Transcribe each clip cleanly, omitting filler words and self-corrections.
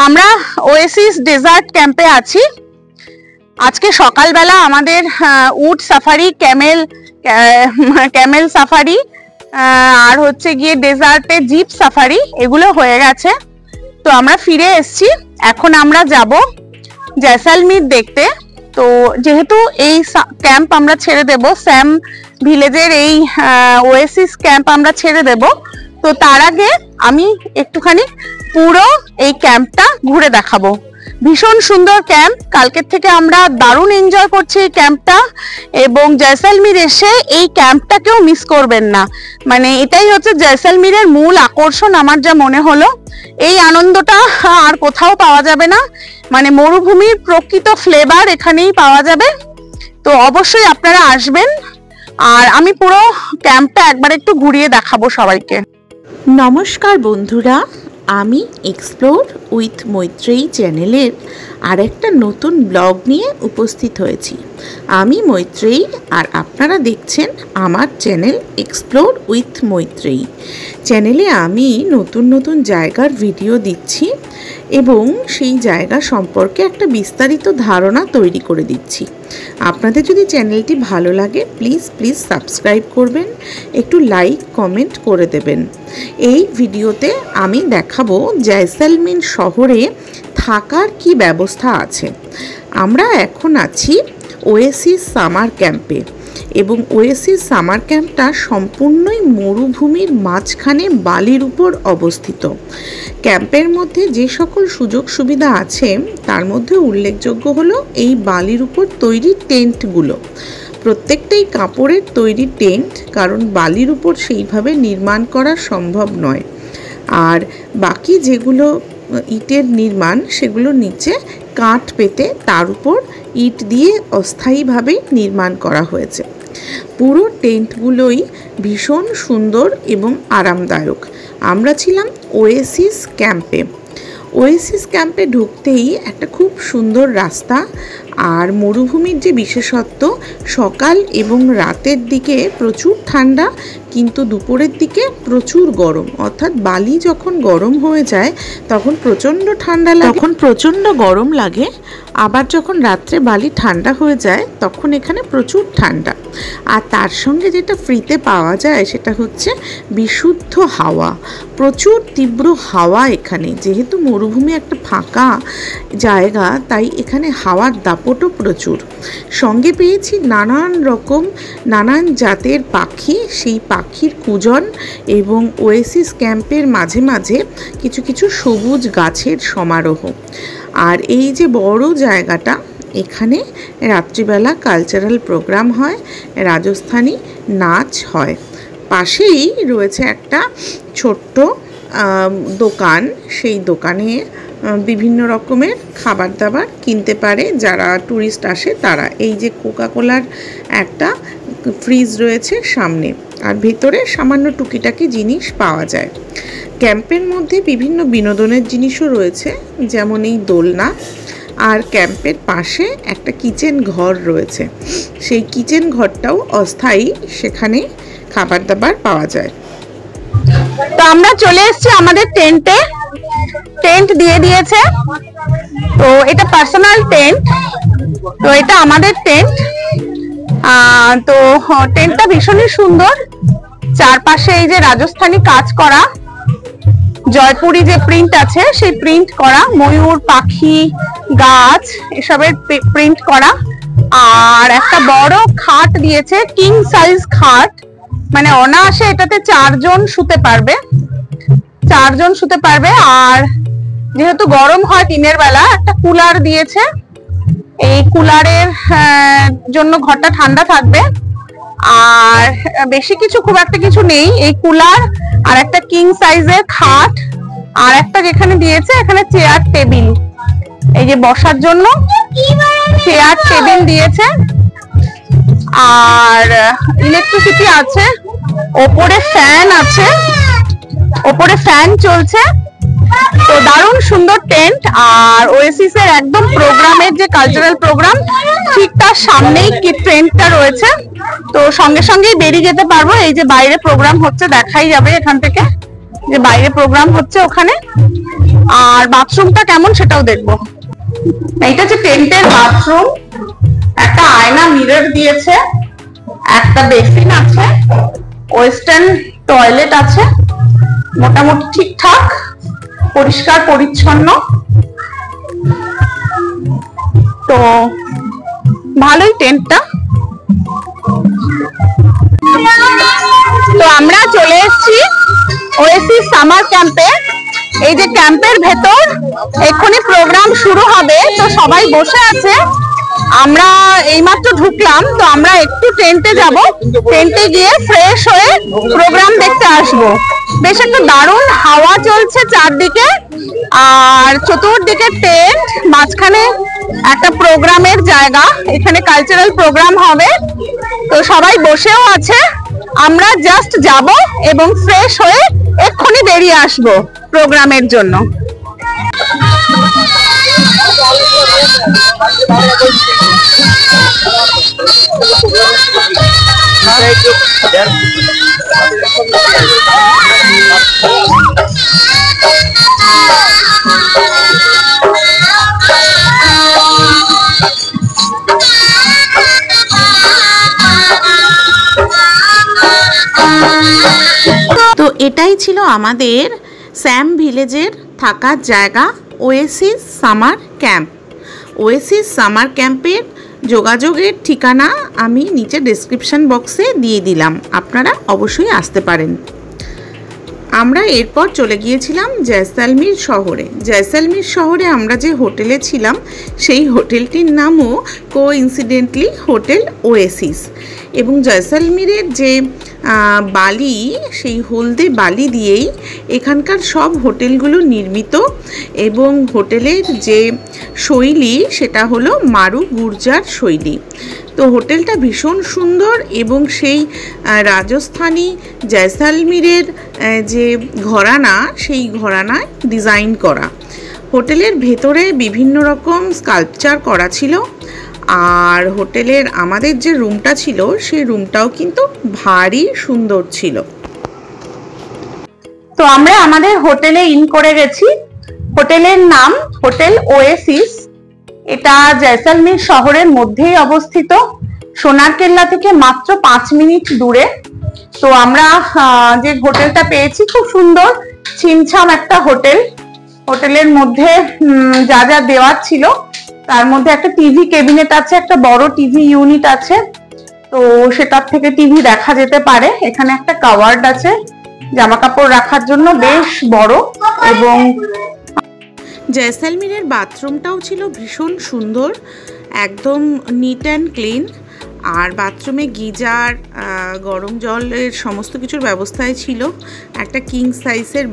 আমরা Oasis dessert ক্যাম্পে আছি। আজকে সকালবেলা আমাদের উট সাফারি, ক্যামেল সাফারি আর হচ্ছে গিয়ে ডেজার্টে জিপ সাফারি এগুলো হয়ে গেছে। তো আমরা ফিরে এসেছি, এখন আমরা যাব জয়সালমীর দেখতে। তো যেহেতু এই ক্যাম্প আমরা ছেড়ে দেব, স্যাম ভিলেজের এই ওয়েসিস ক্যাম্প আমরা ছেড়ে দেব, তো তার আগে আমি একটুখানি পুরো এই ক্যাম্পটা ঘুরে দেখাবো। ভীষণ সুন্দর ক্যাম্প, কালকের থেকে আমরা দারুণ এনজয় করছি এই ক্যাম্পটা, এবং জয়সালমীর এসে এই ক্যাম্পটাকেও মিস করবেন না। মানে এটাই হচ্ছে জয়সালমীরের মূল আকর্ষণ আমার যা মনে হলো। এই আনন্দটা আর কোথাও পাওয়া যাবে না, মানে মরুভূমির প্রকৃত ফ্লেভার এখানেই পাওয়া যাবে। তো অবশ্যই আপনারা আসবেন, আর আমি পুরো ক্যাম্পটা একবার একটু ঘুরিয়ে দেখাবো সবাইকে। নমস্কার বন্ধুরা, আমি এক্সপ্লোর উইথ মৈত্রেয়ী চ্যানেলের আরেকটা নতুন ব্লগ নিয়ে উপস্থিত হয়েছি। আমি মৈত্রেয়ী, আর আপনারা দেখছেন আমার চ্যানেল এক্সপ্লোর উইথ মৈত্রেয়ী। চ্যানেলে আমি নতুন নতুন জায়গার ভিডিও দিচ্ছি এবং সেই জায়গা সম্পর্কে একটা বিস্তারিত ধারণা তৈরি করে দিচ্ছি। আপনাদের যদি চ্যানেলটি ভালো লাগে প্লিজ সাবস্ক্রাইব করবেন, একটু লাইক কমেন্ট করে দেবেন। এই ভিডিওতে আমি দেখাবো জয়সালমীর শহরে থাকার কি ব্যবস্থা আছে। আমরা এখন আছি ওয়েসিস সামার ক্যাম্পে, এবং ওয়েসিস সামার ক্যাম্পটা সম্পূর্ণই মরুভূমির মাঝখানে বালির উপর অবস্থিত। ক্যাম্পের মধ্যে যে সকল সুযোগ সুবিধা আছে তার মধ্যে উল্লেখযোগ্য হলো এই বালির উপর তৈরি টেন্টগুলো। প্রত্যেকটাই কাপড়ের তৈরি টেন্ট, কারণ বালির উপর সেইভাবে নির্মাণ করা সম্ভব নয়। আর বাকি যেগুলো ইটের নির্মাণ, সেগুলো নিচে কাঠ পেতে তার উপর ইট দিয়ে অস্থায়ীভাবে নির্মাণ করা হয়েছে। পুরো টেন্টগুলোই ভীষণ সুন্দর এবং আরামদায়ক। আমরা ছিলাম ওয়েসিস ক্যাম্পে। ওয়েসিস ক্যাম্পে ঢুকতেই একটা খুব সুন্দর রাস্তা, আর মরুভূমির যে বিশেষত্ব, সকাল এবং রাতের দিকে প্রচুর ঠান্ডা, কিন্তু দুপুরের দিকে প্রচুর গরম। অর্থাৎ বালি যখন গরম হয়ে যায় তখন প্রচণ্ড ঠান্ডা লাগে, তখন প্রচণ্ড গরম লাগে। আবার যখন রাত্রে বালি ঠান্ডা হয়ে যায় তখন এখানে প্রচুর ঠান্ডা। আর তার সঙ্গে যেটা ফ্রিতে পাওয়া যায় সেটা হচ্ছে বিশুদ্ধ হাওয়া, প্রচুর তীব্র হাওয়া এখানে। যেহেতু মরুভূমি একটা ফাঁকা জায়গা, তাই এখানে হাওয়ার দাপটও প্রচুর। সঙ্গে পেয়েছি নানান জাতের পাখি, সেই পাখির কুজন, এবং ওয়েসিস ক্যাম্পের মাঝে মাঝে কিছু সবুজ গাছের সমারোহ। আর এই যে বড় জায়গাটা, এখানে রাত্রিবেলা কালচারাল প্রোগ্রাম হয়, রাজস্থানী নাচ হয়। পাশেই রয়েছে একটা ছোট্ট দোকান, সেই দোকানে বিভিন্ন রকমের খাবার দাবার কিনতে পারে যারা ট্যুরিস্ট আসে তারা। এই যে কোকাকোলার একটা ফ্রিজ রয়েছে সামনে, আর ভেতরে সামান্য টুকিটাকি জিনিস পাওয়া যায়। ক্যাম্পের মধ্যে বিভিন্ন বিনোদনের জিনিসও রয়েছে, যেমন এই দোলনা। আর ক্যাম্পের পাশে একটা কিচেন ঘর রয়েছে, সেই কিচেন ঘরটাও অস্থায়ী, সেখানে খাবার দাবার পাওয়া যায়। তো আমরা চলে এসেছি আমাদের টেন্টে, টেন্ট দিয়ে দিয়েছে। তো এটা পার্সোনাল টেন্ট, তো এটা আমাদের টেন্ট। তো টেন্টটা ভীষণই সুন্দর, চারপাশে এই যে রাজস্থানী কাজ করা, জয়পুরি যে প্রিন্ট আছে সেই প্রিন্ট করা, ময়ূর, পাখি, গাছ এসবের প্রিন্ট করা। আর একটা বড় খাট দিয়েছে, কিং সাইজ খাট, মানে অনায়াসে এটাতে চারজন শুতে পারবে। আর যেহেতু গরম হয় দিনের বেলা, একটা কুলার দিয়েছে, এই কুলারের জন্য ঘরটা ঠান্ডা থাকবে। আর বেশি কিছু, খুব একটা কিছু নেই, এই কুলার আর একটা কিং সাইজের খাট, আর একটা যেখানে দিয়েছে এখানে চেয়ার টেবিল, এই যে বসার জন্য চেয়ার টেবিল দিয়েছে। আর ইলেকট্রিসিটি আছে, ওপরে ফ্যান আছে, ওপরে ফ্যান চলছে। তো দারুণ সুন্দর টেন্ট। আর ওয়েসিসের একদম প্রোগ্রামের যে কালচারাল প্রোগ্রাম, ঠিক তার সামনেই কি টেন্টটা রয়েছে। তো সঙ্গে সঙ্গেই বেরিয়ে যেতে পারবো। এই যে বাইরে প্রোগ্রাম হচ্ছে, দেখাই যাবে এখান থেকে যে বাইরে প্রোগ্রাম হচ্ছে ওখানে। আর বাথরুমটা কেমন সেটাও দেখবো। এইটা হচ্ছে টেন্টের বাথরুম, একটা আয়না মিরর দিয়েছে, একটা বেসিন আছে, ওয়েস্টার্ন টয়লেট আছে, মোটামুটি ঠিকঠাক পরিষ্কার পরিচ্ছন্ন। তো ভালোই টেন্টটা। তো আমরা চলে এসেছি ওয়েসিস সামার ক্যাম্পে। এই যে ক্যাম্পের ভেতর এক্ষুনি প্রোগ্রাম শুরু হবে, তো সবাই বসে আছে। আমরা এইমাত্র ঢুকলাম, তো আমরা একটু টেন্টে যাব, টেন্টে গিয়ে ফ্রেশ হয়ে প্রোগ্রাম দেখতে আসব। বেশ একটা দারুণ হাওয়া চলছে চারদিকে, আর চতুর্দিকে টেন্ট, মাঝখানে একটা প্রোগ্রামের জায়গা, এখানে কালচারাল প্রোগ্রাম হবে। তো সবাই বসেও আছে, আমরা জাস্ট যাব এবং ফ্রেশ হয়ে এক্ষুনি বেরিয়ে আসব প্রোগ্রামের জন্য। তো এটাই ছিল আমাদের স্যাম ভিলেজের থাকার জায়গা, Oasis summer camp. Oasis summer ক্যাম্পের যোগাযোগের ঠিকানা আমি নিচে ডেসক্রিপশন বক্সে দিয়ে দিলাম, আপনারা অবশ্যই আসতে পারেন। আমরা এরপর চলে গিয়েছিলাম জয়সালমীর শহরে। জয়সালমীর শহরে আমরা যে হোটেলে ছিলাম সেই হোটেলটির নামও কোইন্সিডেন্টলি হোটেল ওয়েসিস। এবং জয়সালমীরের যে বালি, সেই হলদে বালি দিয়েই এখানকার সব হোটেলগুলো নির্মিত। এবং হোটেলের যে শৈলী সেটা হলো মারু গুর্জার শৈলী। তো হোটেলটা ভীষণ সুন্দর এবং সেই রাজস্থানী জয়সালমীরের যে ঘরানা, সেই ঘরানায় ডিজাইন করা। হোটেলের ভেতরে বিভিন্ন রকম স্কাল্পচার করা ছিল। আর হোটেলের আমাদের যে রুমটা ছিল সেই রুমটাও কিন্তু ভারী সুন্দর ছিল। তো আমরা আমাদের হোটেলে ইন করে গেছি। হোটেলের নাম হোটেল ওয়েসিস। এটা জয়সালমীর শহরের মধ্যেই অবস্থিত, সোনার কেল্লা থেকে মাত্র 5 মিনিট দূরে। তো আমরা যে হোটেলটা পেয়েছি, খুব সুন্দর ছিমছাম একটা হোটেল। হোটেলের মধ্যে যা যা দেওয়ার ছিল তার মধ্যে একটা টিভি ক্যাবিনেট আছে, একটা বড় টিভি ইউনিট আছে, তো সেটার থেকে টিভি দেখা যেতে পারে। এখানে একটা কাভার্ড আছে জামা কাপড় রাখার জন্য, বেশ বড়। এবং জয়সালমীরের বাথরুমটাও ছিল ভীষণ সুন্দর, একদম নিট অ্যান্ড ক্লিন। আর বাথরুমে গিজার, গরম জলের সমস্ত কিছুর ব্যবস্থাই ছিল। একটা কিং সাইজের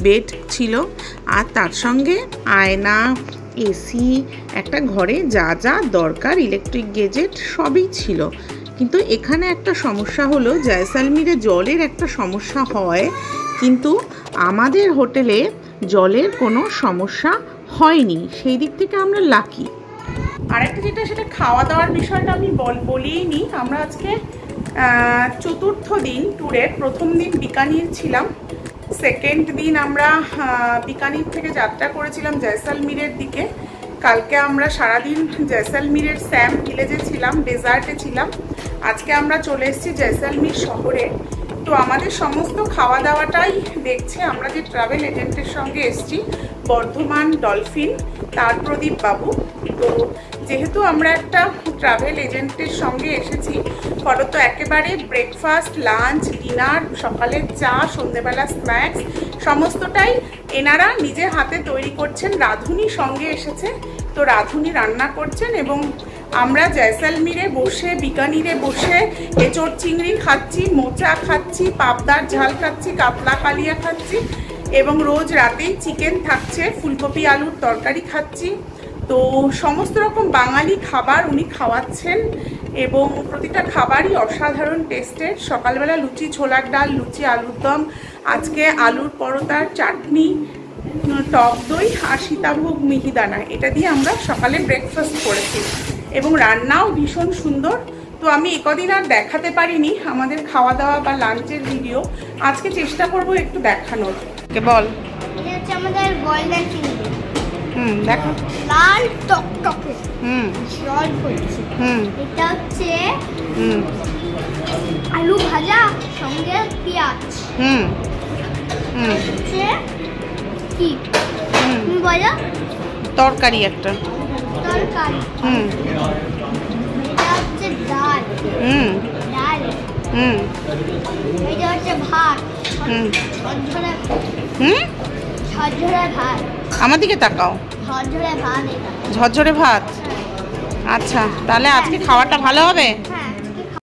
বেড ছিল, আর তার সঙ্গে আয়না, এসি, একটা ঘরে যা যা দরকার ইলেকট্রিক গেজেট সবই ছিল। কিন্তু এখানে একটা সমস্যা হলো, জয়সালমীরে জলের একটা সমস্যা হয়, কিন্তু আমাদের হোটেলে জলের কোনো সমস্যা হয়নি, সেই দিক থেকে আমরা লাকি। আরেকটা যেটা, সেটা খাওয়া দাওয়ার বিষয়টা আমি বলিই নি। আমরা আজকে চতুর্থ দিন ট্যুরের। প্রথম দিন বিকানির ছিলাম, সেকেন্ড দিন আমরা বিকানির থেকে যাত্রা করেছিলাম জয়সালমীরের দিকে। কালকে আমরা সারাদিন জয়সালমীরের স্যাম ভিলেজে ছিলাম, ডেজার্টে ছিলাম। আজকে আমরা চলে এসেছি জয়সালমীর শহরে। তো আমাদের সমস্ত খাওয়া দাওয়াটাই দেখছে, আমরা যে ট্রাভেল এজেন্টের সঙ্গে এসেছি, বর্ধমান ডলফিন, তার প্রদীপ বাবু। তো যেহেতু আমরা একটা ট্রাভেল এজেন্টের সঙ্গে এসেছি, ফলত একেবারে ব্রেকফাস্ট, লাঞ্চ, ডিনার, সকালের চা, সন্ধ্যেবেলা স্ন্যাক্স সমস্তটাই এনারা নিজে হাতে তৈরি করছেন। রাঁধুনি সঙ্গে এসেছে, তো রাঁধুনি রান্না করছেন। এবং আমরা জয়সালমীরে বসে, বিকানিরে বসে এঁচোড় চিংড়ি খাচ্ছি, মোচা খাচ্ছি, পাবদার ঝাল খাচ্ছি, কাতলা কালিয়া খাচ্ছি, এবং রোজ রাতেই চিকেন থাকছে, ফুলকপি আলুর তরকারি খাচ্ছি। তো সমস্ত রকম বাঙালি খাবার উনি খাওয়াচ্ছেন, এবং প্রতিটা খাবারই অসাধারণ টেস্টের। সকালবেলা লুচি ছোলার ডাল, লুচি আলুর দম, আজকে আলুর পরোটার চাটনি, টক দই আর সীতাভোগ মিহিদানা, এটা দিয়ে আমরা সকালে ব্রেকফাস্ট করেছি। এবং রান্নাও ভীষণ সুন্দর। তো আমি একদিন আর দেখাতে পারিনি আমাদের খাওয়া দাওয়া বা লাঞ্চের ভিডিও, আজকে চেষ্টা করব একটু দেখানোর। বল। এটা হচ্ছে আমাদের গোল্ডেন চিংড়ি। দেখো লাল টকটকে। জল পড়ছে। এটা হচ্ছে আলু ভাজা সঙ্গে পেঁয়াজ। হচ্ছে কি তুমি বলো? তরকারি একটা। তরকারি। এটা হচ্ছে ডাল। ডাল। এটা হচ্ছে ভাত। ঝরঝরে ঝরঝরে ভাত। আমার দিকে তাকাও। ঝরঝরে ভাত। ঝরঝরে ভাত। আচ্ছা, তাহলে আজকে খাবারটা ভালো হবে।